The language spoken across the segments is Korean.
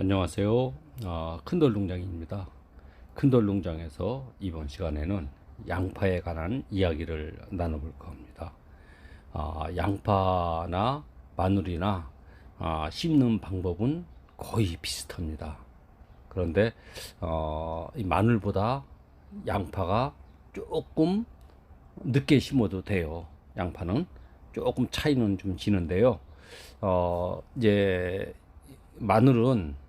안녕하세요. 큰돌농장입니다. 큰돌농장에서 이번 시간에는 양파에 관한 이야기를 나눠볼 겁니다. 양파나 마늘이나 심는 방법은 거의 비슷합니다. 그런데 이 마늘보다 양파가 조금 늦게 심어도 돼요. 양파는 조금 차이는 좀 지는데요. 이제 마늘은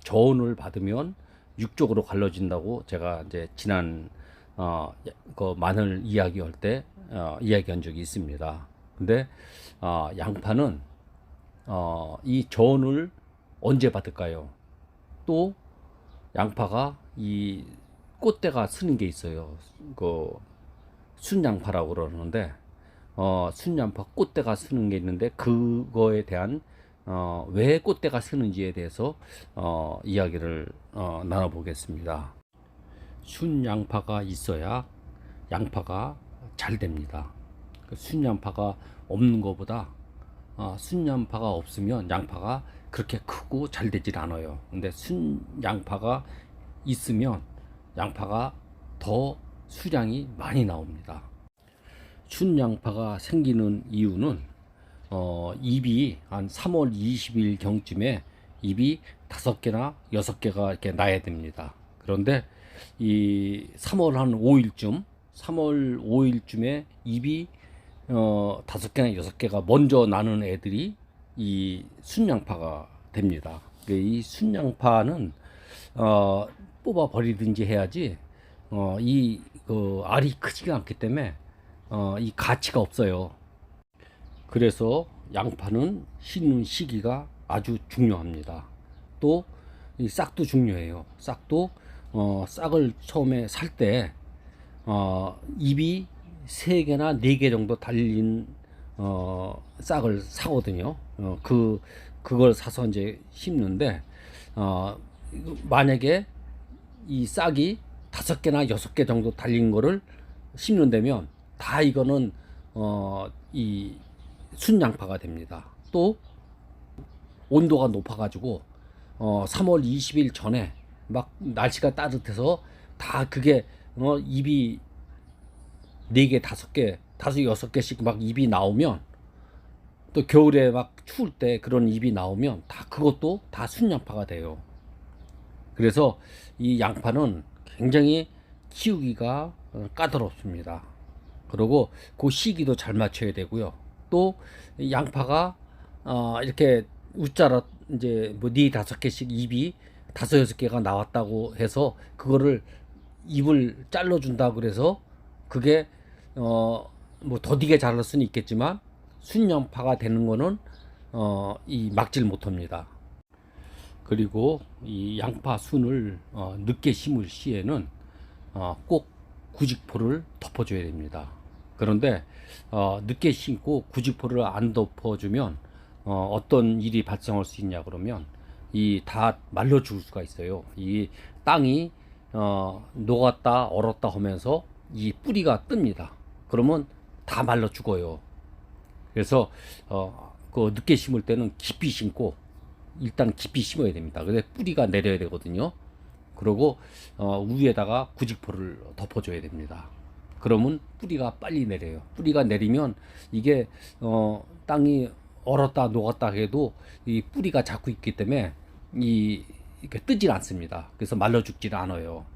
저온을 받으면 육쪽으로 갈라진다고 제가 이제 지난 그 마늘 이야기할 때 이야기한 적이 있습니다. 근데 양파는 이 저온을 언제 받을까요? 또 양파가 이 꽃대가 쓰는 게 있어요. 그 순양파라고 그러는데 순양파 꽃대가 쓰는 게 있는데 그거에 대한 왜 꽃대가 쓰는지에 대해서 이야기를 나눠보겠습니다. 순양파가 있어야 양파가 잘 됩니다. 순양파가 없는 것보다 순양파가 없으면 양파가 그렇게 크고 잘 되질 않아요. 근데 순양파가 있으면 양파가 더 수량이 많이 나옵니다. 순양파가 생기는 이유는 잎이 한 3월 20일 경쯤에 잎이 5개나 6개가 이렇게 나야 됩니다. 그런데 이 3월 한 5일쯤 3월 5일쯤에 잎이 5개나 6개가 먼저 나는 애들이 이 순양파가 됩니다. 이 순양파는 뽑아 버리든지 해야지 이 알이 크지가 않기 때문에 이 가치가 없어요. 그래서 양파는 심는 시기가 아주 중요합니다. 또 이 싹도 중요해요. 싹도 싹을 처음에 살 때 잎이 3개나 4개 정도 달린 싹을 사거든요. 그걸 사서 이제 심는데 만약에 이 싹이 5개나 6개 정도 달린 거를 심는다면 다 이거는 이 순양파가 됩니다. 또 온도가 높아가지고 3월 20일 전에 막 날씨가 따뜻해서 다 그게 잎이 4개, 5개, 5, 6개씩 막 잎이 나오면 또 겨울에 막 추울 때 그런 잎이 나오면 다 그것도 다 순양파가 돼요. 그래서 이 양파는 굉장히 키우기가 까다롭습니다. 그리고 그 시기도 잘 맞춰야 되고요. 또 양파가 이렇게 웃자라 이제 뭐 4, 5개씩 잎이 5, 6개가 나왔다고 해서 그거를 잎을 잘라준다 그래서 그게 뭐 더디게 자랄 수는 있겠지만 순양파가 되는 거는 이 막질 못합니다. 그리고 이 양파 순을 늦게 심을 시에는 꼭 구직포를 덮어줘야 됩니다. 그런데 늦게 심고 구직포를 안 덮어주면 어떤 일이 발생할 수 있냐 그러면 이 다 말려 죽을 수가 있어요. 이 땅이 녹았다 얼었다 하면서 이 뿌리가 뜹니다. 그러면 다 말라 죽어요. 그래서 그 늦게 심을 때는 깊이 심고 일단 깊이 심어야 됩니다. 근데 뿌리가 내려야 되거든요. 그리고 위에다가 구직포를 덮어줘야 됩니다. 그러면 뿌리가 빨리 내려요. 뿌리가 내리면 이게 땅이 얼었다 녹았다 해도 이 뿌리가 잡고 있기 때문에 이렇게 뜨질 않습니다. 그래서 말라 죽질 않아요.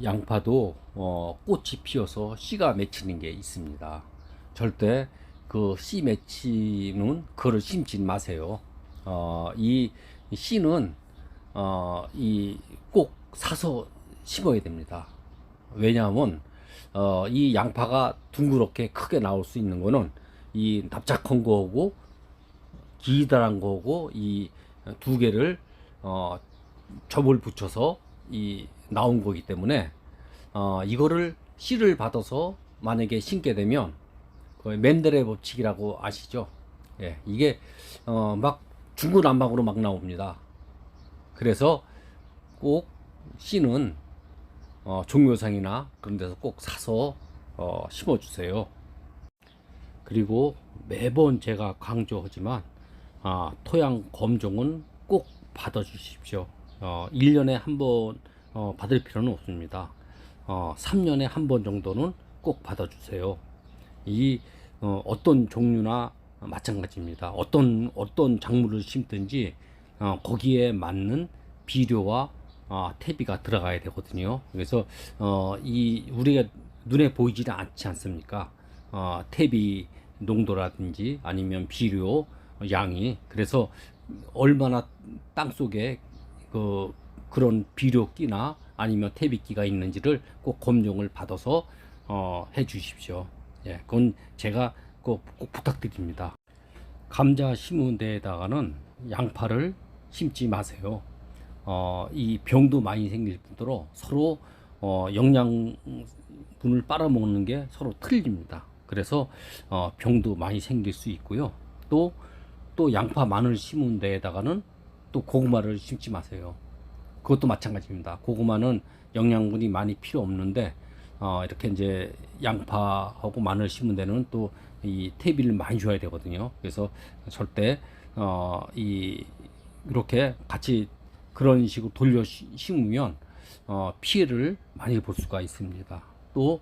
양파도 꽃이 피어서 씨가 맺히는 게 있습니다. 절대 그 씨 맺히는 그를 심지 마세요. 이 씨는 이 꼭 사서 심어야 됩니다. 왜냐하면 이 양파가 둥그렇게 크게 나올 수 있는 거는 이 납작한 거하고 기다란 거하고 이 두 개를 접을 붙여서 이 나온 거기 때문에 이거를 씨를 받아서 만약에 심게 되면 그 맨델의 법칙이라고 아시죠? 예, 이게 막 중구난방으로 막 나옵니다. 그래서 꼭 씨는 종묘상이나 그런 데서 꼭 사서 심어주세요. 그리고 매번 제가 강조하지만 토양 검정은 꼭 받아 주십시오. 1년에 한 번 받을 필요는 없습니다. 3년에 한 번 정도는 꼭 받아 주세요. 이 어떤 종류나 마찬가지입니다. 어떤 작물을 심든지 거기에 맞는 비료와 퇴비가 들어가야 되거든요. 그래서 이 우리가 눈에 보이지 않지 않습니까? 퇴비 농도라든지 아니면 비료 양이, 그래서 얼마나 땅 속에 그런 비료끼나 아니면 퇴비끼가 있는지를 꼭 검증을 받아서 해 주십시오. 예, 그건 제가 꼭 부탁드립니다. 감자 심은 데에다가는 양파를 심지 마세요. 이 병도 많이 생길 뿐더러 서로 영양분을 빨아먹는 게 서로 틀립니다. 그래서 병도 많이 생길 수 있고요. 또 양파, 마늘 심은 데에다가는 또 고구마를 심지 마세요. 그것도 마찬가지입니다. 고구마는 영양분이 많이 필요 없는데 이렇게 이제 양파하고 마늘 심은 데는 또 이 퇴비를 많이 줘야 되거든요. 그래서 절대 이렇게 같이 그런 식으로 돌려 심으면 피해를 많이 볼 수가 있습니다. 또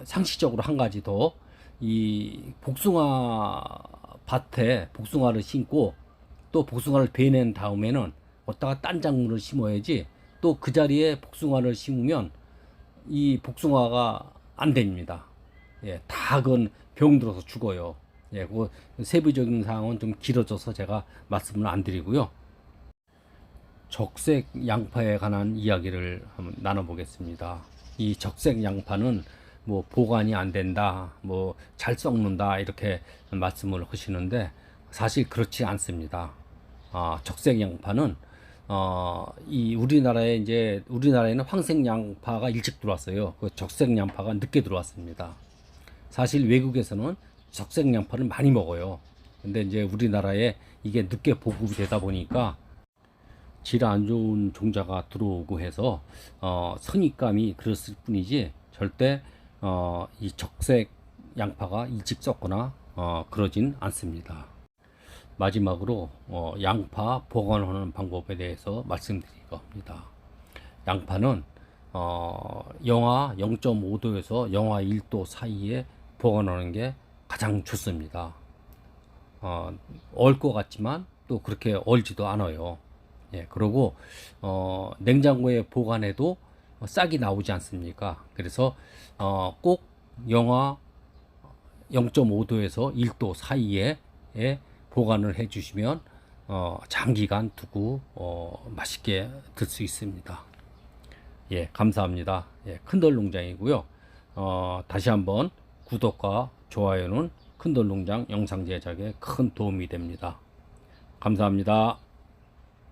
상식적으로 한 가지 더, 이 복숭아 밭에 복숭아를 심고 또 복숭아를 베낸 다음에는 어디다가 딴 작물을 심어야지, 또 그 자리에 복숭아를 심으면 이 복숭아가 안 됩니다. 예, 다 그건 병들어서 죽어요. 예, 그 세부적인 사항은 좀 길어져서 제가 말씀을 안 드리고요. 적색 양파에 관한 이야기를 한번 나눠보겠습니다. 이 적색 양파는 뭐 보관이 안 된다, 뭐 잘 썩는다, 이렇게 말씀을 하시는데 사실 그렇지 않습니다. 적색 양파는 이 우리나라에는 황색 양파가 일찍 들어왔어요. 그 적색 양파가 늦게 들어왔습니다. 사실 외국에서는 적색 양파를 많이 먹어요. 근데 이제 우리나라에 이게 늦게 보급이 되다 보니까 질 안 좋은 종자가 들어오고 해서 선입감이 그랬을 뿐이지, 절대 이 적색 양파가 일찍 썩거나 그러진 않습니다. 마지막으로 양파 보관하는 방법에 대해서 말씀드릴 겁니다. 양파는 영하 0.5도에서 영하 1도 사이에 보관하는 게 가장 좋습니다. 얼 것 같지만 또 그렇게 얼지도 않아요. 예, 그리고 냉장고에 보관해도 싹이 나오지 않습니까? 그래서 꼭 영하 0.5도에서 1도 사이에 보관을 해 주시면 장기간 두고 맛있게 들 수 있습니다. 예, 감사합니다. 예, 큰돌농장이고요. 다시 한번 구독과 좋아요는 큰돌농장 영상 제작에 큰 도움이 됩니다. 감사합니다.